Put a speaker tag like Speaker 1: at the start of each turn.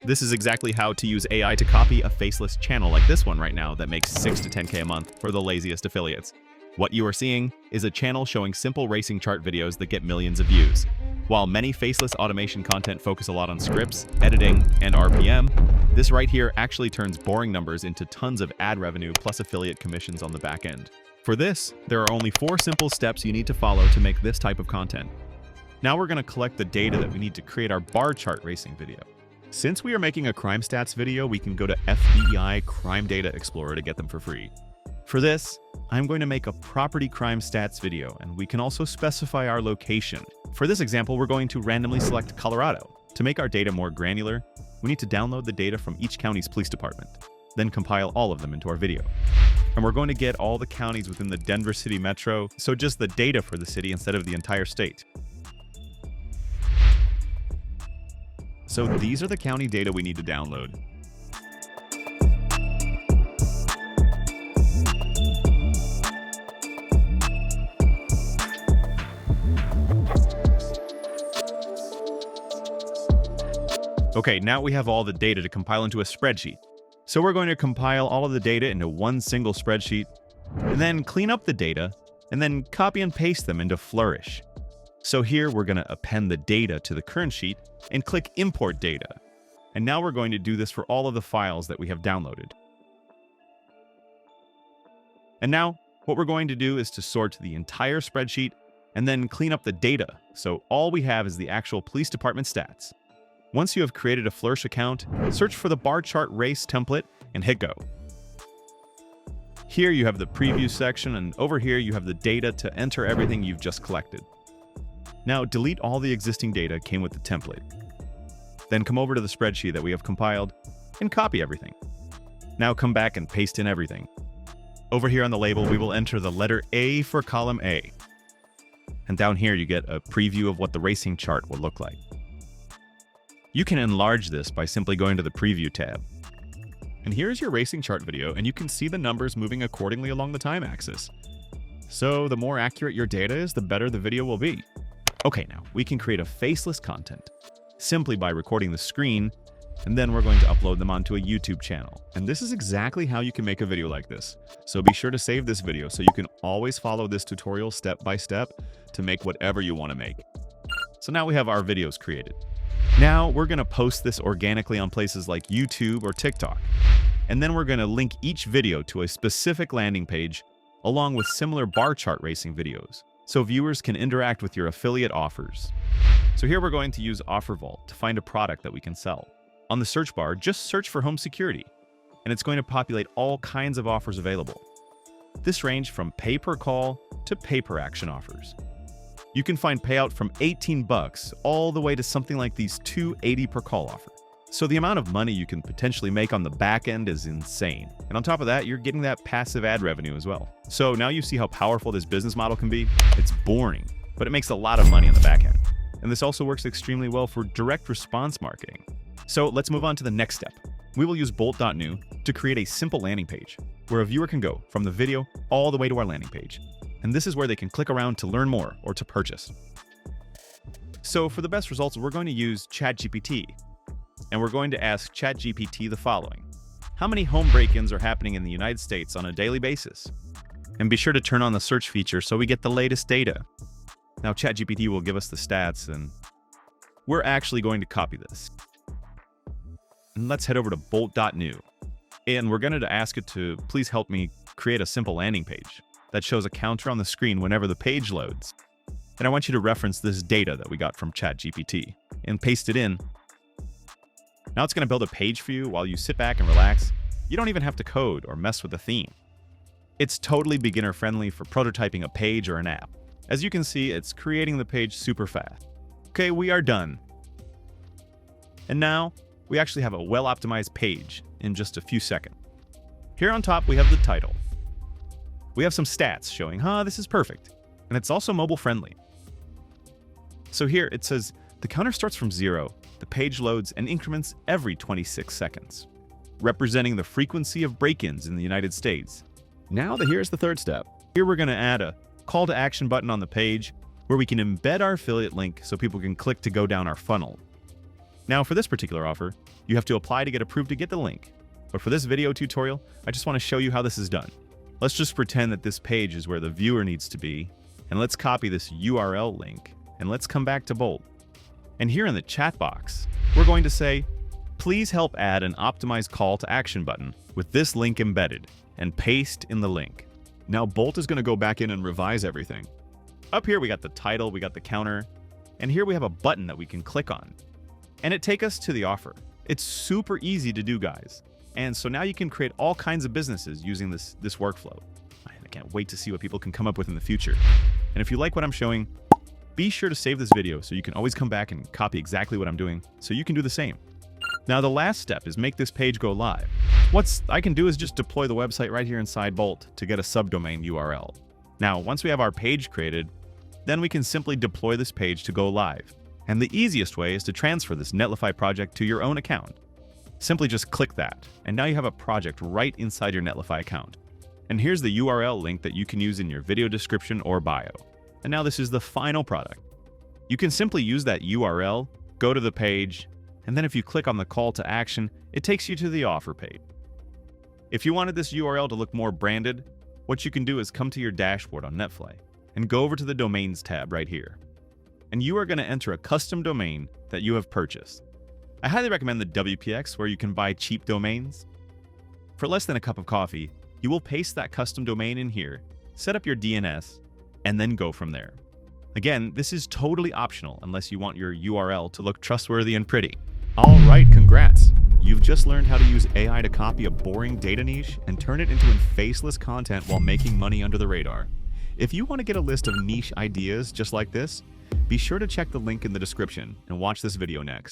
Speaker 1: This is exactly how to use AI to copy a faceless channel like this one right now that makes 6 to 10K a month for the laziest affiliates. What you are seeing is a channel showing simple racing chart videos that get millions of views. While many faceless automation content focus a lot on scripts, editing, and RPM, this right here actually turns boring numbers into tons of ad revenue plus affiliate commissions on the back end. For this, there are only 4 simple steps you need to follow to make this type of content. Now we're going to collect the data that we need to create our bar chart racing video. Since we are making a crime stats video, we can go to FBI Crime Data Explorer to get them for free. For this, I'm going to make a property crime stats video, and we can also specify our location. For this example, we're going to randomly select Colorado. To make our data more granular, we need to download the data from each county's police department, then compile all of them into our video. And we're going to get all the counties within the Denver City Metro, so just the data for the city instead of the entire state. So these are the county data we need to download. Okay, now we have all the data to compile into a spreadsheet. So we're going to compile all of the data into one single spreadsheet, and then clean up the data, and then copy and paste them into Flourish. So here we're going to append the data to the current sheet and click Import Data. And now we're going to do this for all of the files that we have downloaded. And now what we're going to do is to sort the entire spreadsheet and then clean up the data. So all we have is the actual police department stats. Once you have created a Flourish account, search for the bar chart race template and hit go. Here you have the preview section, and over here you have the data to enter everything you've just collected. Now delete all the existing data came with the template. Then come over to the spreadsheet that we have compiled and copy everything. Now come back and paste in everything. Over here on the label, we will enter the letter A for column A. And down here you get a preview of what the racing chart will look like. You can enlarge this by simply going to the Preview tab. And here's your racing chart video, and you can see the numbers moving accordingly along the time axis. So the more accurate your data is, the better the video will be. Okay, now we can create a faceless content simply by recording the screen, and then we're going to upload them onto a YouTube channel. And this is exactly how you can make a video like this. So be sure to save this video so you can always follow this tutorial step by step to make whatever you want to make. So now we have our videos created. Now we're going to post this organically on places like YouTube or TikTok. And then we're going to link each video to a specific landing page along with similar bar chart racing videos, so viewers can interact with your affiliate offers. So here we're going to use Offer Vault to find a product that we can sell. On the search bar, just search for home security, and it's going to populate all kinds of offers available. This range from pay per call to pay per action offers. You can find payout from $18 all the way to something like these $2.80 per call offer. So the amount of money you can potentially make on the back end is insane. And on top of that, you're getting that passive ad revenue as well. So now you see how powerful this business model can be. It's boring, but it makes a lot of money on the back end. And this also works extremely well for direct response marketing. So let's move on to the next step. We will use bolt.new to create a simple landing page where a viewer can go from the video all the way to our landing page. And this is where they can click around to learn more or to purchase. So for the best results, we're going to use ChatGPT. And we're going to ask ChatGPT the following. How many home break-ins are happening in the United States on a daily basis? And be sure to turn on the search feature so we get the latest data. Now ChatGPT will give us the stats, and we're actually going to copy this. And let's head over to bolt.new. And we're going to ask it to please help me create a simple landing page that shows a counter on the screen whenever the page loads. And I want you to reference this data that we got from ChatGPT and paste it in. Now it's going to build a page for you while you sit back and relax. You don't even have to code or mess with the theme. It's totally beginner friendly for prototyping a page or an app. As you can see, it's creating the page super fast. Okay, we are done. And now we actually have a well-optimized page in just a few seconds. Here on top, we have the title. We have some stats showing, this is perfect. And it's also mobile friendly. So here it says, the counter starts from 0. The page loads and increments every 26 seconds, representing the frequency of break-ins in the United States. Now here's the third step. Here we're going to add a call to action button on the page where we can embed our affiliate link so people can click to go down our funnel. Now, for this particular offer, you have to apply to get approved to get the link. But for this video tutorial, I just want to show you how this is done. Let's just pretend that this page is where the viewer needs to be, and let's copy this URL link, and let's come back to Bolt. And here in the chat box, we're going to say, please help add an optimized call to action button with this link embedded, and paste in the link. Now Bolt is going to go back in and revise everything. Up here we got the title, we got the counter, and here we have a button that we can click on. And it takes us to the offer. It's super easy to do, guys. And so now you can create all kinds of businesses using this workflow. I can't wait to see what people can come up with in the future. And if you like what I'm showing, be sure to save this video so you can always come back and copy exactly what I'm doing so you can do the same. Now the last step is make this page go live. What I can do is just deploy the website right here inside Bolt to get a subdomain URL. Now once we have our page created, then we can simply deploy this page to go live. And the easiest way is to transfer this Netlify project to your own account. Simply just click that, and now you have a project right inside your Netlify account. And here's the URL link that you can use in your video description or bio. And now this is the final product. You can simply use that URL, go to the page, and then if you click on the call to action, it takes you to the offer page. If you wanted this URL to look more branded, what you can do is come to your dashboard on Netlify and go over to the Domains tab right here. And you are going to enter a custom domain that you have purchased. I highly recommend the WPX, where you can buy cheap domains. For less than a cup of coffee, you will paste that custom domain in here, set up your DNS, and then go from there. Again, this is totally optional unless you want your URL to look trustworthy and pretty. All right, congrats! You've just learned how to use AI to copy a boring data niche and turn it into faceless content while making money under the radar. If you want to get a list of niche ideas just like this, be sure to check the link in the description and watch this video next.